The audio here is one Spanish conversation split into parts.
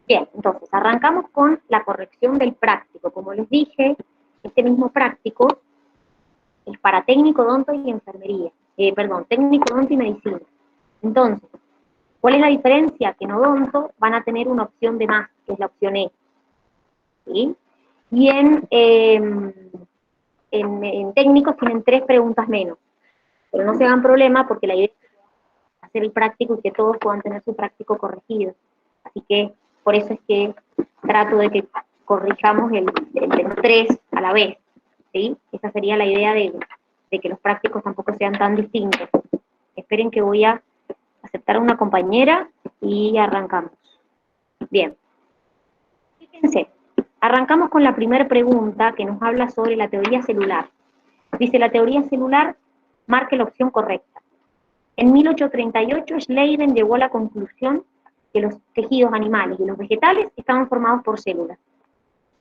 Bien, entonces arrancamos con la corrección del práctico. Como les dije, este mismo práctico es para técnico odonto y enfermería. Perdón, técnico odonto y medicina. Entonces, ¿cuál es la diferencia? Que en odonto van a tener una opción de más, que es la opción E. ¿Sí? Y en técnicos tienen 3 preguntas menos. Pero no se hagan problema porque la idea es hacer el práctico y que todos puedan tener su práctico corregido. Así que por eso es que trato de que corrijamos el de los 3 a la vez. ¿Sí? Esa sería la idea de que los prácticos tampoco sean tan distintos. Esperen que voy a aceptar a una compañera y arrancamos. Bien. Fíjense, arrancamos con la primera pregunta que nos habla sobre la teoría celular. Dice, la teoría celular marque la opción correcta. En 1838, Schleiden llegó a la conclusión que los tejidos animales y los vegetales estaban formados por células.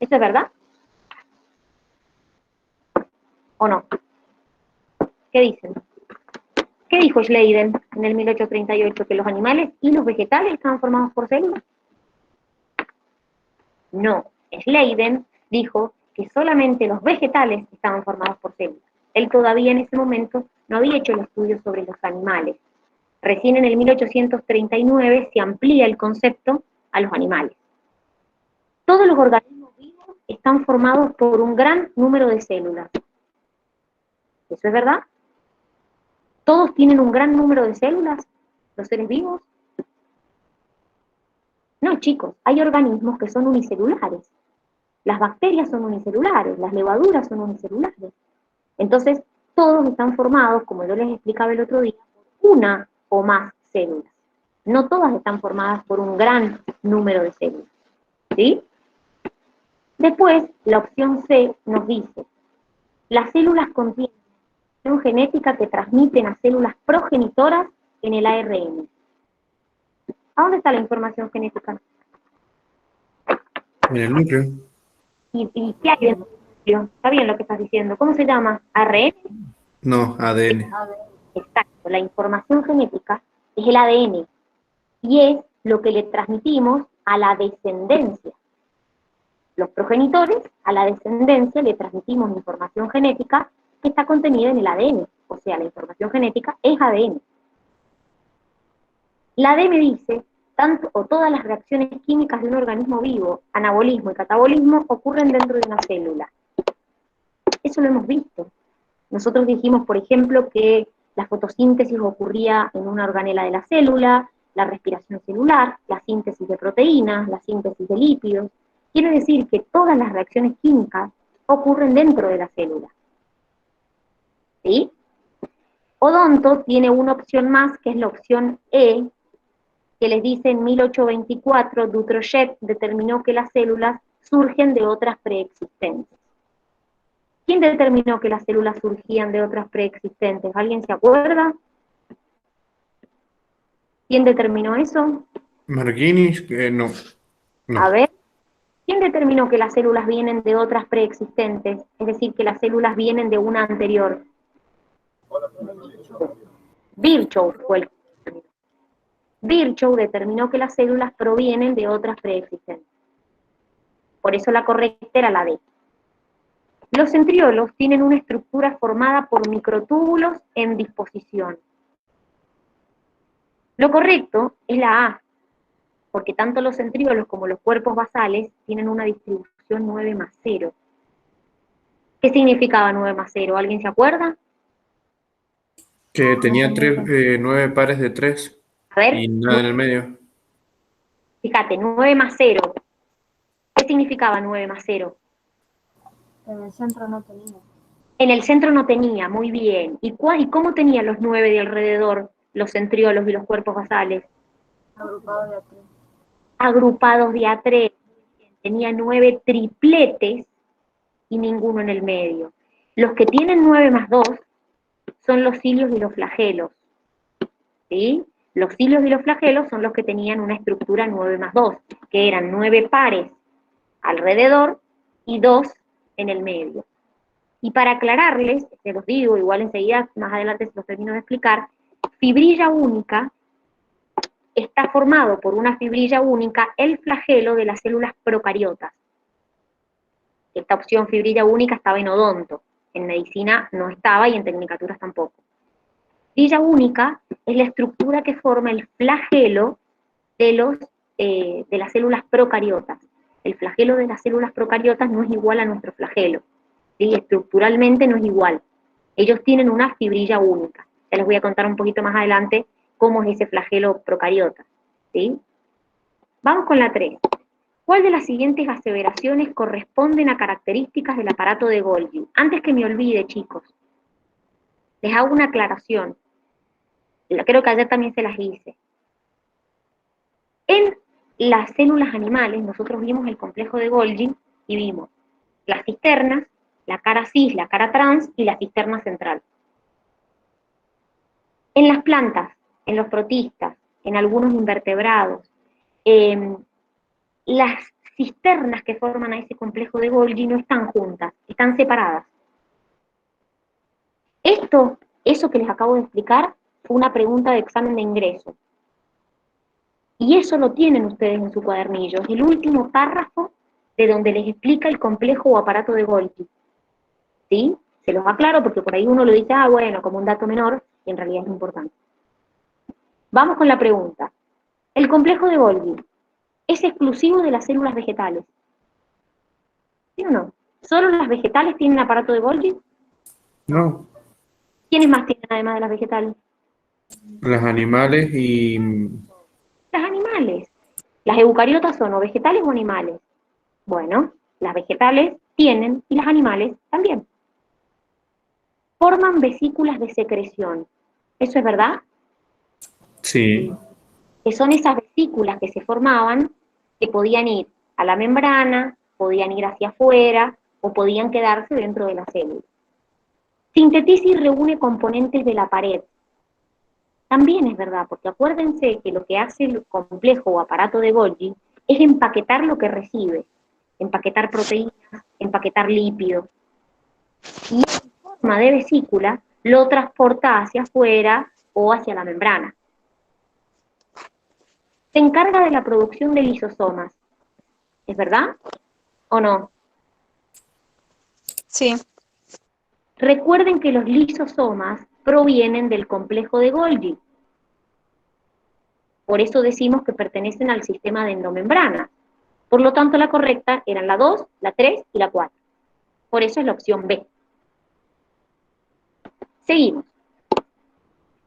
¿Eso es verdad? ¿O no? ¿Qué dicen? ¿Qué dijo Schleiden en el 1838? ¿Que los animales y los vegetales estaban formados por células? No. Schleiden dijo que solamente los vegetales estaban formados por células. Él todavía en ese momento no había hecho el estudio sobre los animales. Recién en el 1839 se amplía el concepto a los animales. Todos los organismos vivos están formados por un gran número de células. ¿Eso es verdad? ¿Todos tienen un gran número de células, los seres vivos? No, chicos, hay organismos que son unicelulares. Las bacterias son unicelulares, las levaduras son unicelulares. Entonces, todos están formados, como yo les explicaba el otro día, por una o más células. No todas están formadas por un gran número de células. ¿Sí? Después, la opción C nos dice, las células contienen información genética que transmiten a células progenitoras en el ARN. ¿A dónde está la información genética? En el núcleo. ¿Y qué hay dentro del núcleo? Está bien lo que estás diciendo. ¿Cómo se llama? ¿ARN? No, ADN. Exacto. La información genética es el ADN y es lo que le transmitimos a la descendencia. Los progenitores, a la descendencia le transmitimos información genética que está contenida en el ADN. O sea, la información genética es ADN. La D me dice, tanto o todas las reacciones químicas de un organismo vivo, anabolismo y catabolismo, ocurren dentro de una célula. Eso lo hemos visto. Nosotros dijimos, por ejemplo, que la fotosíntesis ocurría en una organela de la célula, la respiración celular, la síntesis de proteínas, la síntesis de lípidos. Quiere decir que todas las reacciones químicas ocurren dentro de la célula. ¿Sí? Odonto tiene una opción más, que es la opción E, que les dice en 1824, Dutrochet determinó que las células surgen de otras preexistentes. ¿Quién determinó que las células surgían de otras preexistentes? ¿Alguien se acuerda? ¿Quién determinó eso? Marguinis, no, A no. ver, ¿quién determinó que las células vienen de otras preexistentes? Es decir, que las células vienen de una anterior. Virchow fue el que determinó. Virchow determinó que las células provienen de otras preexistentes. Por eso la correcta era la D. Los centriolos tienen una estructura formada por microtúbulos en disposición. Lo correcto es la A, porque tanto los centriolos como los cuerpos basales tienen una distribución 9 más 0. ¿Qué significaba 9 más 0? ¿Alguien se acuerda? Que tenía 9 pares de 3 A ver, y nada en el medio. fíjate, 9 más 0. ¿Qué significaba 9 más 0? En el centro no tenía. En el centro no tenía, muy bien. ¿Y cómo tenían los 9 de alrededor, los centriolos y los cuerpos basales? Agrupado de a tres. Agrupados de a 3. Tenía 9 tripletes y ninguno en el medio. Los que tienen 9 más 2 son los cilios y los flagelos. ¿Sí? Los cilios y los flagelos son los que tenían una estructura 9 más 2, que eran 9 pares alrededor y 2 en el medio. Y para aclararles, se los digo, igual enseguida, más adelante se los termino de explicar, fibrilla única está formado por una fibrilla única, el flagelo de las células procariotas. Esta opción fibrilla única estaba en odonto, en medicina no estaba y en tecnicaturas tampoco. Fibrilla única es la estructura que forma el flagelo de las células procariotas. El flagelo de las células procariotas no es igual a nuestro flagelo, ¿sí? Estructuralmente no es igual. Ellos tienen una fibrilla única. Ya les voy a contar un poquito más adelante cómo es ese flagelo procariota, ¿sí? Vamos con la 3. ¿Cuál de las siguientes aseveraciones corresponden a características del aparato de Golgi? Antes que me olvide, chicos, les hago una aclaración. Creo que ayer también se las hice. En las células animales, nosotros vimos el complejo de Golgi y vimos las cisternas, la cara cis, la cara trans y la cisterna central. En las plantas, en los protistas, en algunos invertebrados, las cisternas que forman a ese complejo de Golgi no están juntas, están separadas. Eso que les acabo de explicar, fue una pregunta de examen de ingreso. Y eso lo tienen ustedes en su cuadernillo, es el último párrafo de donde les explica el complejo o aparato de Golgi. ¿Sí? Se los aclaro porque por ahí uno lo dice, bueno, como un dato menor, y en realidad es importante. Vamos con la pregunta. ¿El complejo de Golgi es exclusivo de las células vegetales? ¿Sí o no? ¿Solo las vegetales tienen aparato de Golgi? No, ¿Quiénes más tienen además de las vegetales? los animales y Las animales. ¿Las eucariotas son o vegetales o animales? Bueno, las vegetales tienen y las animales también. Forman vesículas de secreción. ¿Eso es verdad? sí, Que son esas vesículas que se formaban, que podían ir a la membrana, podían ir hacia afuera, o podían quedarse dentro de la célula. Sintetiza y reúne componentes de la pared. También es verdad, porque acuérdense que lo que hace el complejo o aparato de Golgi es empaquetar lo que recibe, empaquetar proteínas, empaquetar lípidos, y en forma de vesícula lo transporta hacia afuera o hacia la membrana. Se encarga de la producción de lisosomas. ¿Es verdad o no? Sí. Recuerden que los lisosomas provienen del complejo de Golgi. Por eso decimos que pertenecen al sistema de endomembrana. Por lo tanto, la correcta eran la 2, la 3 y la 4. Por eso es la opción B. Seguimos.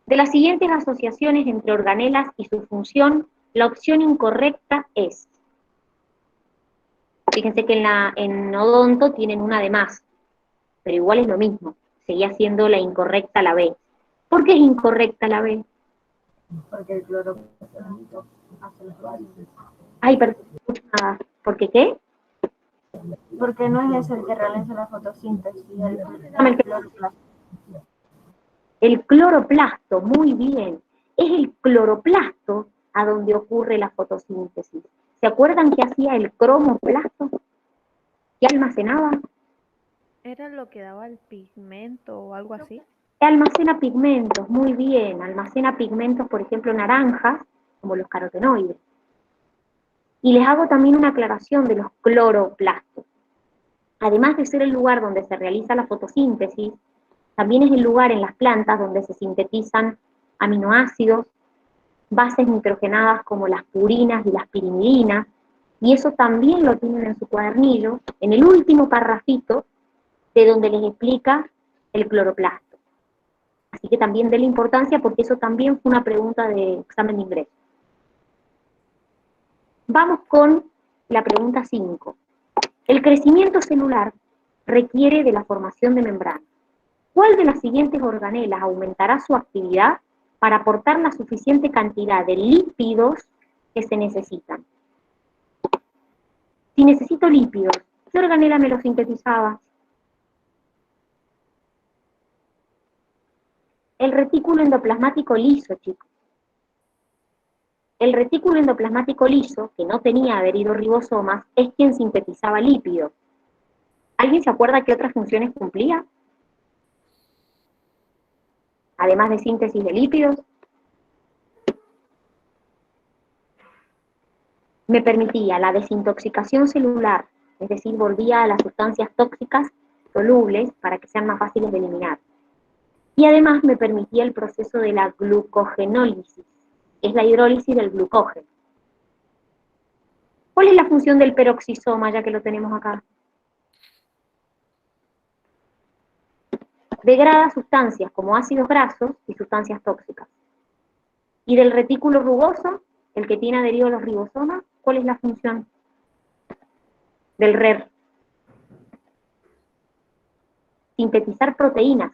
De las siguientes asociaciones entre organelas y su función, la opción incorrecta es. Fíjense que en odonto tienen una de más, pero igual es lo mismo. Seguía siendo la incorrecta la B. ¿Por qué es incorrecta la B? Porque el cloroplasto hace las varices. Ay, perdón, no escucho nada. ¿Por qué qué? Porque no es ese el que realiza la fotosíntesis, Dame el cloroplasto. El cloroplasto, muy bien. Es el cloroplasto a donde ocurre la fotosíntesis. ¿Se acuerdan qué hacía el cromoplasto? ¿Qué almacenaba? ¿Era lo que daba el pigmento o algo así? Almacena pigmentos, muy bien. Almacena pigmentos, por ejemplo, naranjas, como los carotenoides. Y les hago también una aclaración de los cloroplastos. Además de ser el lugar donde se realiza la fotosíntesis, también es el lugar en las plantas donde se sintetizan aminoácidos, bases nitrogenadas como las purinas y las pirimidinas, y eso también lo tienen en su cuadernillo, en el último parrafito, de donde les explica el cloroplasto. Así que también denle importancia porque eso también fue una pregunta de examen de ingreso. Vamos con la pregunta 5. El crecimiento celular requiere de la formación de membranas. ¿Cuál de las siguientes organelas aumentará su actividad para aportar la suficiente cantidad de lípidos que se necesitan? Si necesito lípidos, ¿qué organela me los sintetizaba? El retículo endoplasmático liso, chicos. El retículo endoplasmático liso, que no tenía adherido ribosomas, es quien sintetizaba lípidos. ¿Alguien se acuerda qué otras funciones cumplía? Además de síntesis de lípidos. me permitía la desintoxicación celular, es decir, volvía a las sustancias tóxicas solubles para que sean más fáciles de eliminar. Y además me permitía el proceso de la glucogenólisis, que es la hidrólisis del glucógeno. ¿Cuál es la función del peroxisoma, ya que lo tenemos acá? Degrada sustancias como ácidos grasos y sustancias tóxicas. Y del retículo rugoso, el que tiene adheridos los ribosomas, ¿cuál es la función del RER? Sintetizar proteínas.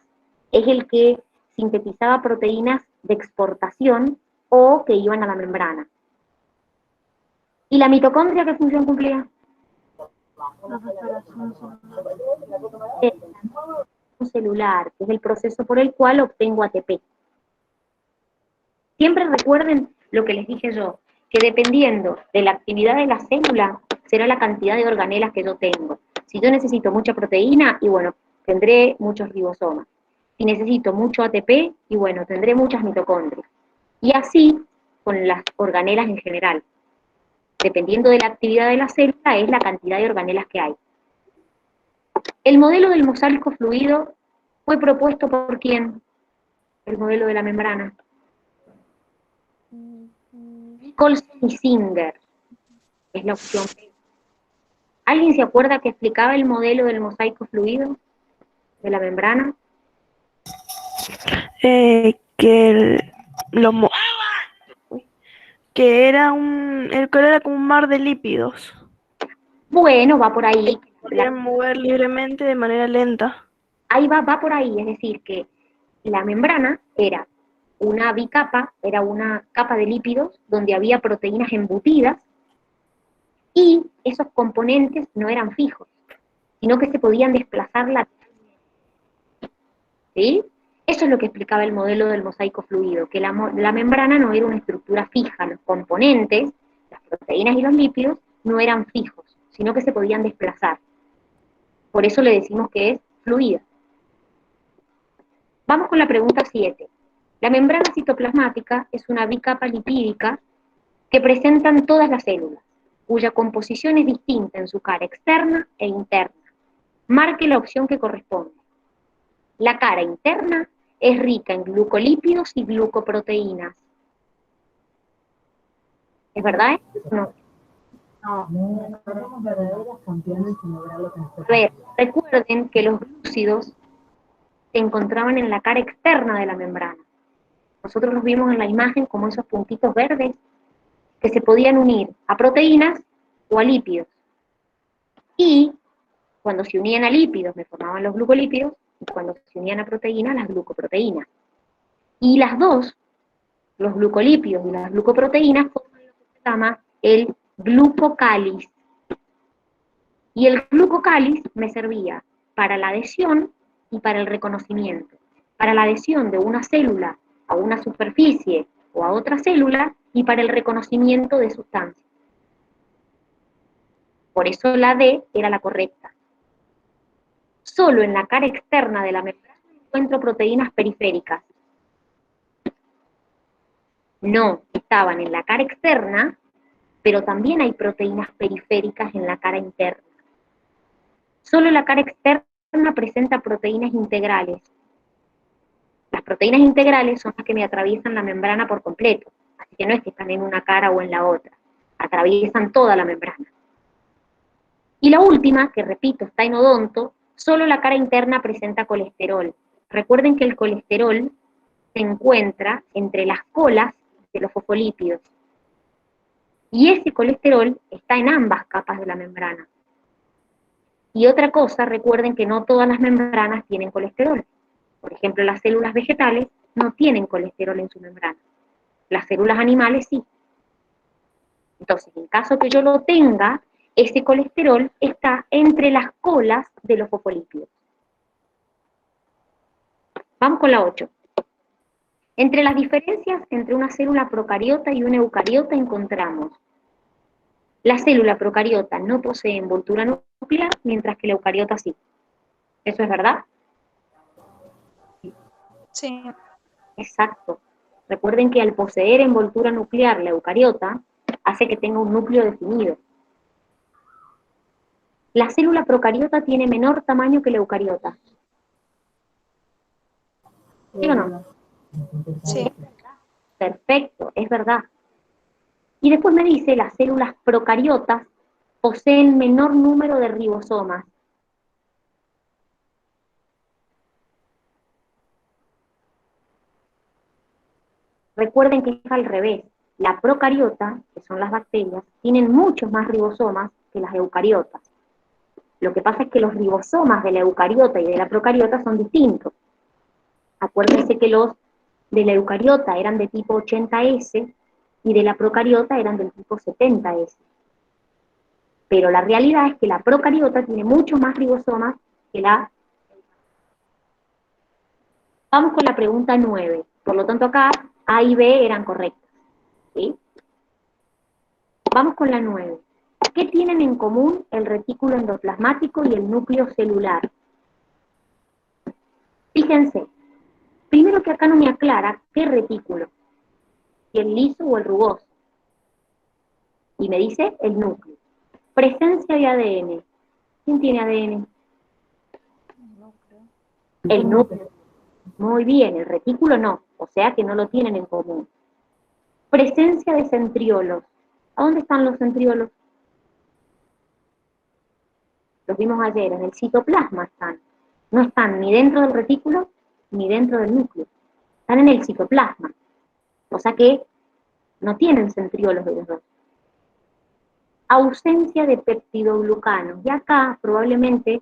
Es el que sintetizaba proteínas de exportación o que iban a la membrana. ¿Y la mitocondria qué función cumplía? La respiración Celular, que es el proceso por el cual obtengo ATP. Siempre recuerden lo que les dije yo, que dependiendo de la actividad de la célula, será la cantidad de organelas que yo tengo. Si yo necesito mucha proteína, y bueno, tendré muchos ribosomas. Si necesito mucho ATP, y bueno, tendré muchas mitocondrias. Y así con las organelas en general. Dependiendo de la actividad de la célula, es la cantidad de organelas que hay. El modelo del mosaico fluido fue propuesto por ¿quién? El modelo de la membrana. Colson y Singer, es la opción B. ¿Alguien se acuerda que explicaba el modelo del mosaico fluido de la membrana? Los mo- que era el color era como un mar de lípidos. Bueno, va por ahí. Podían mover libremente de manera lenta. Ahí va por ahí, es decir, que la membrana era una bicapa, era una capa de lípidos donde había proteínas embutidas y esos componentes no eran fijos, sino que se podían desplazar lateralmente. ¿Sí? Eso es lo que explicaba el modelo del mosaico fluido, que la membrana no era una estructura fija, los componentes, las proteínas y los lípidos, no eran fijos, sino que se podían desplazar. Por eso le decimos que es fluida. Vamos con la pregunta 7. La membrana citoplasmática es una bicapa lipídica que presentan todas las células, cuya composición es distinta en su cara externa e interna. Marque la opción que corresponde. La cara interna es rica en glucolípidos y glucoproteínas. ¿Es verdad? No. no somos verdaderas campeonas sin lograr lo que nos A ver, recuerden que los glúcidos se encontraban en la cara externa de la membrana. Nosotros los vimos en la imagen como esos puntitos verdes que se podían unir a proteínas o a lípidos. Y cuando se unían a lípidos me formaban los glucolípidos, y cuando se unían a proteínas, las glucoproteínas. Y las dos, los glucolípidos y las glucoproteínas, forman lo que se llama el glucocáliz. Y el glucocáliz me servía para la adhesión y para el reconocimiento. Para la adhesión de una célula a una superficie o a otra célula y para el reconocimiento de sustancias. Por eso la D era la correcta. Solo en la cara externa de la membrana encuentro proteínas periféricas. No, estaban en la cara externa, pero también hay proteínas periféricas en la cara interna. Solo la cara externa presenta proteínas integrales. Las proteínas integrales son las que me atraviesan la membrana por completo, así que no es que están en una cara o en la otra, atraviesan toda la membrana. Y la última, que repito, está en odonto, solo la cara interna presenta colesterol. Recuerden que el colesterol se encuentra entre las colas de los fosfolípidos. Y ese colesterol está en ambas capas de la membrana. Y otra cosa, recuerden que no todas las membranas tienen colesterol. Por ejemplo, las células vegetales no tienen colesterol en su membrana. Las células animales sí. Entonces, en caso que yo lo tenga, ese colesterol está entre las colas de los fosfolípidos. Vamos con la 8. Entre las diferencias entre una célula procariota y una eucariota encontramos: la célula procariota no posee envoltura nuclear, mientras que la eucariota sí. ¿Eso es verdad? Sí. Exacto. Recuerden que al poseer envoltura nuclear la eucariota, hace que tenga un núcleo definido. La célula procariota tiene menor tamaño que la eucariota. ¿Sí o no? Sí. Perfecto, es verdad. Y después me dice, las células procariotas poseen menor número de ribosomas. Recuerden que es al revés. La procariota, que son las bacterias, tienen muchos más ribosomas que las eucariotas. Lo que pasa es que los ribosomas de la eucariota y de la procariota son distintos. Acuérdense que los de la eucariota eran de tipo 80S y de la procariota eran del tipo 70S. Pero la realidad es que la procariota tiene muchos más ribosomas que la... Vamos con la pregunta 9. Por lo tanto acá A y B eran correctas. ¿Sí? Vamos con la 9. ¿Qué tienen en común el retículo endoplasmático y el núcleo celular? Fíjense, primero que acá no me aclara qué retículo, si el liso o el rugoso. Y me dice el núcleo. Presencia de ADN. ¿Quién tiene ADN? El núcleo. Muy bien, el retículo no, o sea que no lo tienen en común. Presencia de centriolos. ¿A dónde están los centriolos? Los vimos ayer, en el citoplasma están. No están ni dentro del retículo ni dentro del núcleo. Están en el citoplasma. O sea que no tienen centriolos de los dos. Ausencia de peptidoglucanos. Y acá probablemente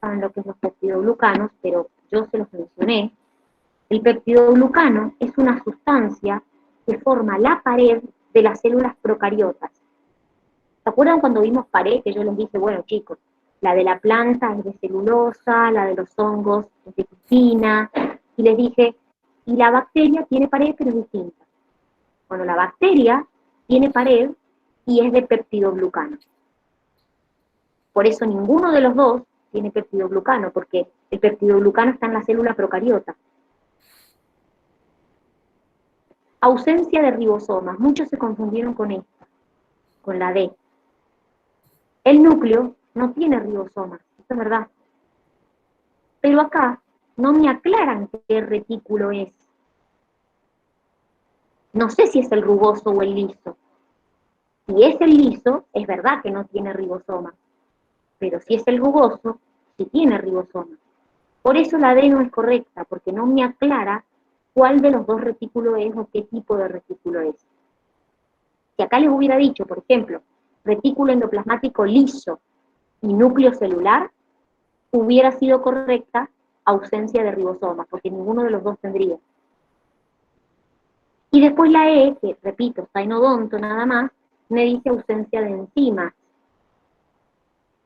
saben lo que es los peptidoglucanos, pero yo se los mencioné. El peptidoglucano es una sustancia que forma la pared de las células procariotas. ¿Se acuerdan cuando vimos pared? Que yo les dije, bueno chicos, la de la planta es de celulosa, la de los hongos es de quitina, y les dije, y la bacteria tiene pared pero es distinta. Bueno, la bacteria tiene pared y es de peptidoglucano. Por eso ninguno de los dos tiene peptidoglucano, porque el peptidoglucano está en la célula procariota. Ausencia de ribosomas. Muchos se confundieron con esta, con la D. El núcleo no tiene ribosomas, esto es verdad. Pero acá no me aclaran qué retículo es. No sé si es el rugoso o el liso. Si es el liso, es verdad que no tiene ribosomas. Pero si es el rugoso, sí tiene ribosomas. Por eso la D no es correcta, porque no me aclara cuál de los dos retículos es o qué tipo de retículo es. Si acá les hubiera dicho, por ejemplo, retículo endoplasmático liso y núcleo celular, hubiera sido correcta ausencia de ribosomas, porque ninguno de los dos tendría. Y después la E, que repito, está en odonto nada más, me dice ausencia de enzimas.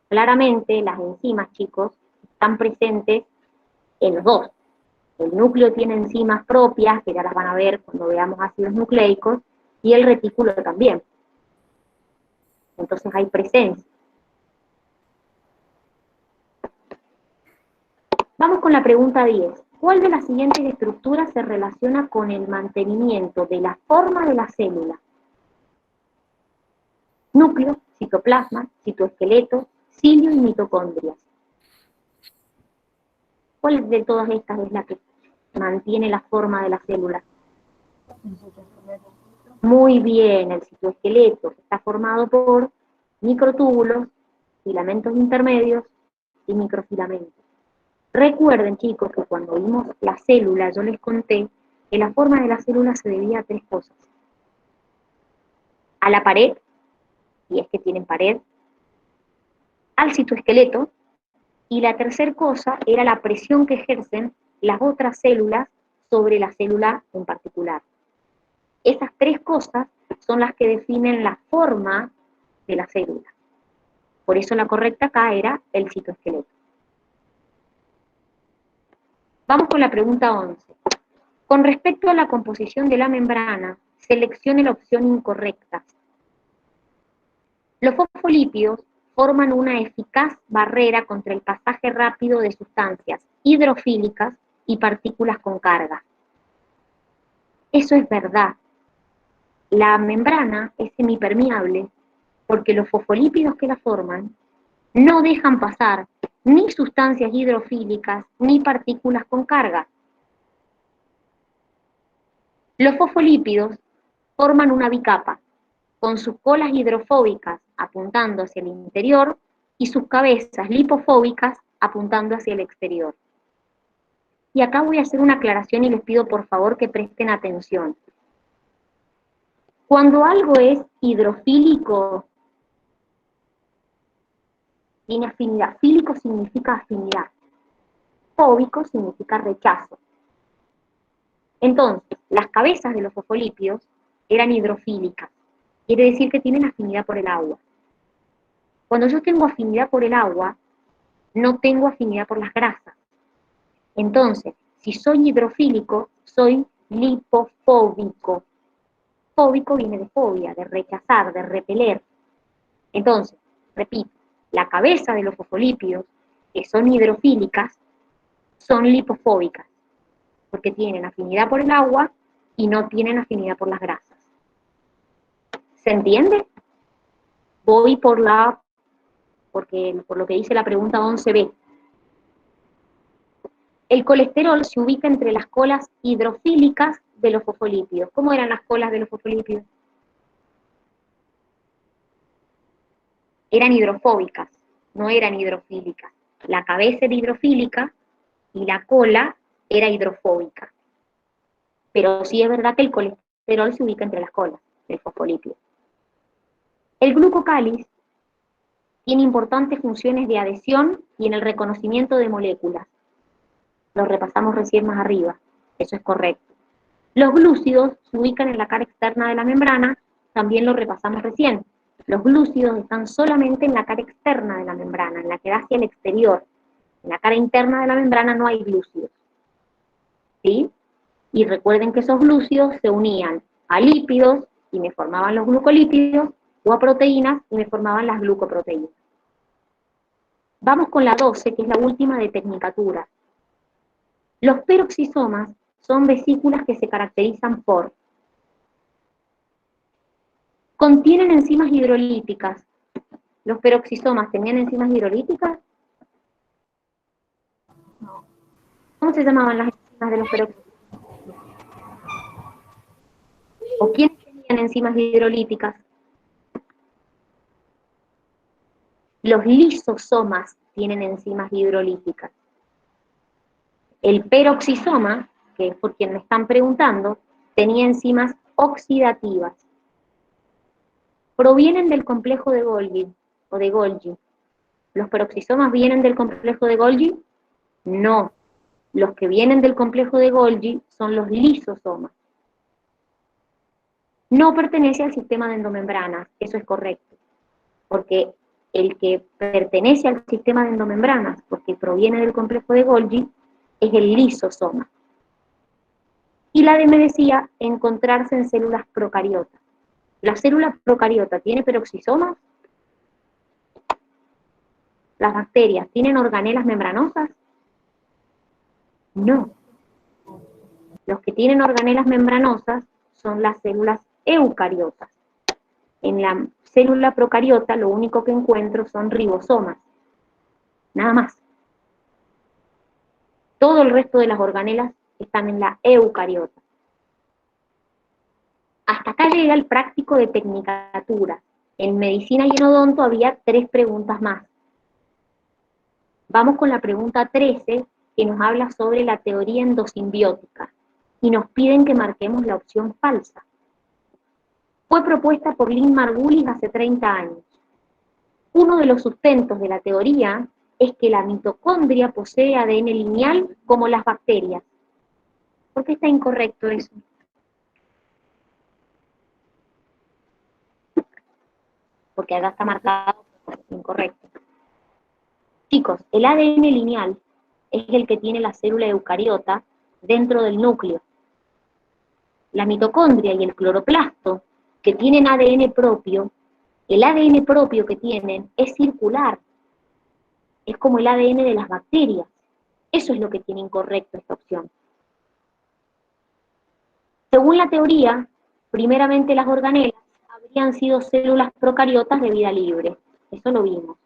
Claramente las enzimas, chicos, están presentes en los dos. El núcleo tiene enzimas propias, que ya las van a ver cuando veamos ácidos nucleicos, y el retículo también. Entonces hay presencia. Vamos con la pregunta 10. ¿Cuál de las siguientes estructuras se relaciona con el mantenimiento de la forma de la célula? Núcleo, citoplasma, citoesqueleto, cilio y mitocondrias. ¿Cuál de todas estas es la que mantiene la forma de la célula? Muy bien, el citoesqueleto está formado por microtúbulos, filamentos intermedios y microfilamentos. Recuerden, chicos, que cuando vimos la célula, yo les conté que la forma de la célula se debía a tres cosas. A la pared, y es que tienen pared, al citoesqueleto, y la tercera cosa era la presión que ejercen las otras células sobre la célula en particular. Esas tres cosas son las que definen la forma de la célula. Por eso la correcta acá era el citoesqueleto. Vamos con la pregunta 11. Con respecto a la composición de la membrana, seleccione la opción incorrecta. Los fosfolípidos forman una eficaz barrera contra el pasaje rápido de sustancias hidrofílicas y partículas con carga. Eso es verdad. la membrana es semipermeable porque los fosfolípidos que la forman no dejan pasar ni sustancias hidrofílicas ni partículas con carga. Los fosfolípidos forman una bicapa, con sus colas hidrofóbicas apuntando hacia el interior y sus cabezas lipofóbicas apuntando hacia el exterior. Y acá voy a hacer una aclaración y les pido por favor que presten atención. Cuando algo es hidrofílico, tiene afinidad. Fílico significa afinidad. Fóbico significa rechazo. Entonces, las cabezas de los fosfolípidos eran hidrofílicas. Quiere decir que tienen afinidad por el agua. Cuando yo tengo afinidad por el agua, no tengo afinidad por las grasas. Entonces, si soy hidrofílico, soy lipofóbico. Fóbico viene de fobia, de rechazar, de repeler. Entonces, repito, la cabeza de los fosfolípidos, que son hidrofílicas, son lipofóbicas, porque tienen afinidad por el agua y no tienen afinidad por las grasas. ¿Se entiende? Voy por lo que dice la pregunta 11b. El colesterol se ubica entre las colas hidrofílicas de los fosfolípidos. ¿Cómo eran las colas de los fosfolípidos? Eran hidrofóbicas, no eran hidrofílicas. La cabeza era hidrofílica y la cola era hidrofóbica. Pero sí es verdad que el colesterol se ubica entre las colas del fosfolípido. El glucocáliz tiene importantes funciones de adhesión y en el reconocimiento de moléculas. Lo repasamos recién más arriba, eso es correcto. Los glúcidos se ubican en la cara externa de la membrana, también lo repasamos recién. Los glúcidos están solamente en la cara externa de la membrana, en la que da hacia el exterior. En la cara interna de la membrana no hay glúcidos. ¿Sí? Y recuerden que esos glúcidos se unían a lípidos y me formaban los glucolípidos, o a proteínas y me formaban las glucoproteínas. Vamos con la 12, que es la última de tecnicatura. Los peroxisomas son vesículas que se caracterizan por: contienen enzimas hidrolíticas. ¿Los peroxisomas tenían enzimas hidrolíticas? No. ¿Cómo se llamaban las enzimas de los peroxisomas? ¿O quiénes tenían enzimas hidrolíticas? Los lisosomas tienen enzimas hidrolíticas. El peroxisoma, que es por quien me están preguntando, tenía enzimas oxidativas. Provienen del complejo de Golgi o de Golgi. ¿Los peroxisomas vienen del complejo de Golgi? No. Los que vienen del complejo de Golgi son los lisosomas. No pertenece al sistema de endomembranas, eso es correcto, porque el que pertenece al sistema de endomembranas, porque proviene del complejo de Golgi, es el lisosoma. Y la D me decía encontrarse en células procariotas. ¿La célula procariota tiene peroxisomas? ¿Las bacterias tienen organelas membranosas? No. Los que tienen organelas membranosas son las células eucariotas. En la célula procariota lo único que encuentro son ribosomas. Nada más. Todo el resto de las organelas están en la eucariota. Hasta acá llega el práctico de tecnicatura. En medicina y en odonto había 3 preguntas más. Vamos con la pregunta 13, que nos habla sobre la teoría endosimbiótica, y nos piden que marquemos la opción falsa. Fue propuesta por Lynn Margulis hace 30 años. Uno de los sustentos de la teoría es que la mitocondria posee ADN lineal como las bacterias. ¿Por qué está incorrecto eso? Porque acá está marcado incorrecto. Chicos, el ADN lineal es el que tiene la célula eucariota dentro del núcleo. La mitocondria y el cloroplasto, que tienen ADN propio, el ADN propio que tienen es circular. Es como el ADN de las bacterias. Eso es lo que tiene incorrecto esta opción. Según la teoría, primeramente las organelas habrían sido células procariotas de vida libre. Eso lo vimos.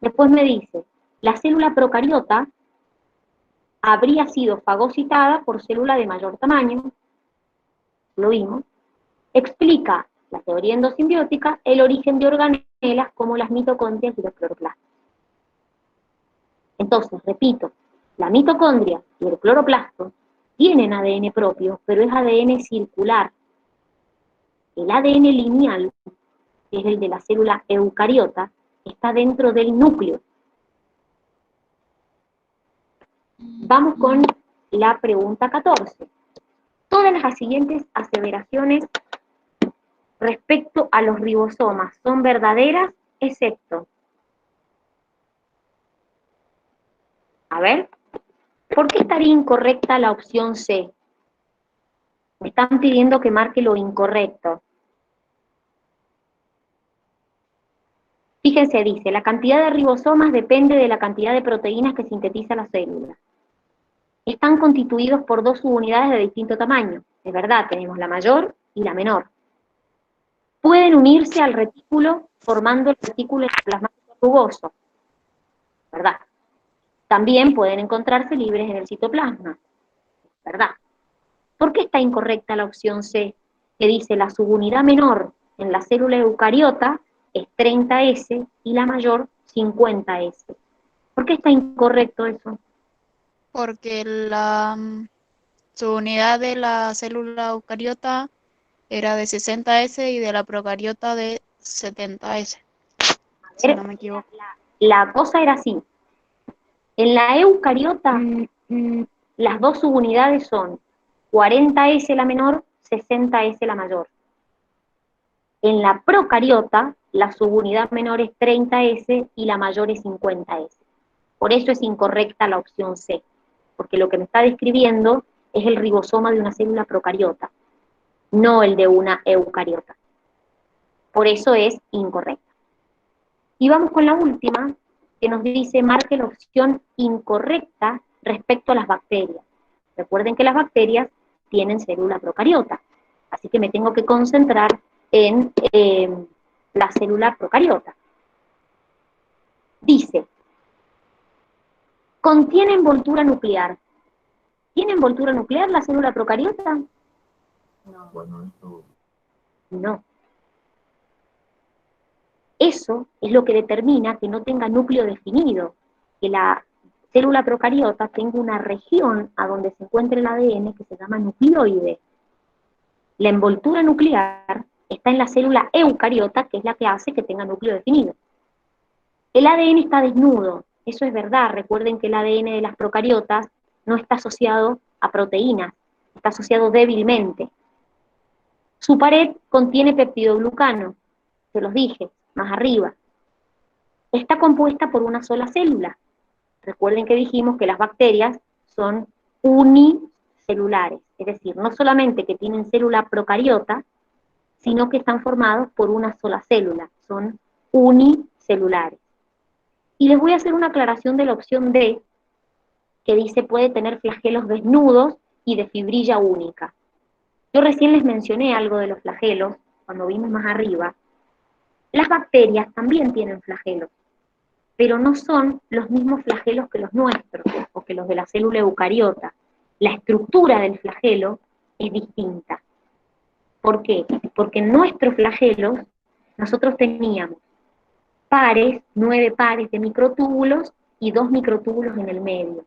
Después me dice, la célula procariota habría sido fagocitada por célula de mayor tamaño. Lo vimos. Explica la teoría endosimbiótica el origen de organelas como las mitocondrias y los cloroplastos. Entonces, repito, la mitocondria y el cloroplasto tienen ADN propio, pero es ADN circular. El ADN lineal, que es el de la célula eucariota, está dentro del núcleo. Vamos con la pregunta 14. Todas las siguientes aseveraciones respecto a los ribosomas son verdaderas, excepto. A ver, ¿por qué estaría incorrecta la opción C? Me están pidiendo que marque lo incorrecto. Fíjense, dice, la cantidad de ribosomas depende de la cantidad de proteínas que sintetiza la célula. Están constituidos por dos subunidades de distinto tamaño. Es verdad, tenemos la mayor y la menor. Pueden unirse al retículo formando el retículo endoplasmático rugoso. ¿Verdad? También pueden encontrarse libres en el citoplasma. ¿Verdad? ¿Por qué está incorrecta la opción C, que dice la subunidad menor en la célula eucariota es 30S y la mayor 50S? ¿Por qué está incorrecto eso? Porque la subunidad de la célula eucariota era de 60S y de la procariota de 70S, si no me equivoco. La cosa era así. En la eucariota, las dos subunidades son 40S la menor, 60S la mayor. En la procariota, la subunidad menor es 30S y la mayor es 50S. Por eso es incorrecta la opción C, porque lo que me está describiendo es el ribosoma de una célula procariota, no el de una eucariota. Por eso es incorrecta. Y vamos con la última, que nos dice, marque la opción incorrecta respecto a las bacterias. Recuerden que las bacterias tienen célula procariota, así que me tengo que concentrar en la célula procariota. Dice, ¿contiene envoltura nuclear? ¿Tiene envoltura nuclear la célula procariota? No, bueno, eso. No. Eso es lo que determina que no tenga núcleo definido, que la célula procariota tenga una región a donde se encuentra el ADN que se llama nucleoide. La envoltura nuclear está en la célula eucariota, que es la que hace que tenga núcleo definido. El ADN está desnudo, eso es verdad. Recuerden que el ADN de las procariotas no está asociado a proteínas, está asociado débilmente. Su pared contiene peptidoglucano, se los dije, más arriba. Está compuesta por una sola célula. Recuerden que dijimos que las bacterias son unicelulares, es decir, no solamente que tienen célula procariota, sino que están formados por una sola célula, son unicelulares. Y les voy a hacer una aclaración de la opción D, que dice puede tener flagelos desnudos y de fibrilla única. Yo recién les mencioné algo de los flagelos, cuando vimos más arriba. Las bacterias también tienen flagelos, pero no son los mismos flagelos que los nuestros, o que los de la célula eucariota. La estructura del flagelo es distinta. ¿Por qué? Porque en nuestros flagelos nosotros teníamos pares, 9 pares de microtúbulos y 2 microtúbulos en el medio.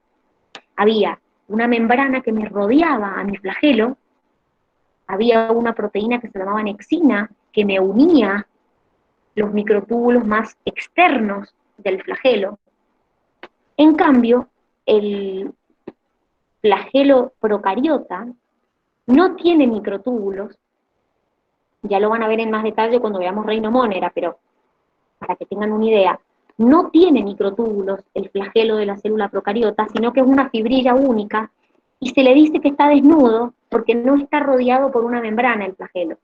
Había una membrana que me rodeaba a mi flagelo, había una proteína que se llamaba nexina, que me unía los microtúbulos más externos del flagelo. En cambio, el flagelo procariota no tiene microtúbulos, ya lo van a ver en más detalle cuando veamos Reino Monera, pero para que tengan una idea, no tiene microtúbulos el flagelo de la célula procariota, sino que es una fibrilla única, y se le dice que está desnudo porque no está rodeado por una membrana el flagelo.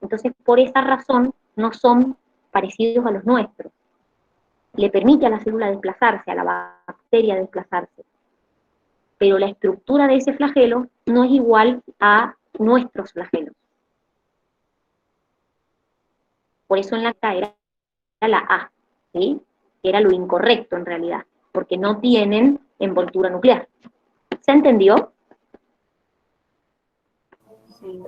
Entonces, por esa razón, no son parecidos a los nuestros. Le permite a la célula desplazarse, a la bacteria desplazarse. Pero la estructura de ese flagelo no es igual a nuestros flagelos. Por eso en la acta era la A, ¿sí? Que era lo incorrecto en realidad, porque no tienen envoltura nuclear. ¿Se entendió? Sí.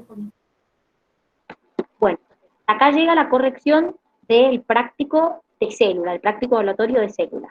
Bueno, acá llega la corrección del práctico de célula, el práctico evaluatorio de célula.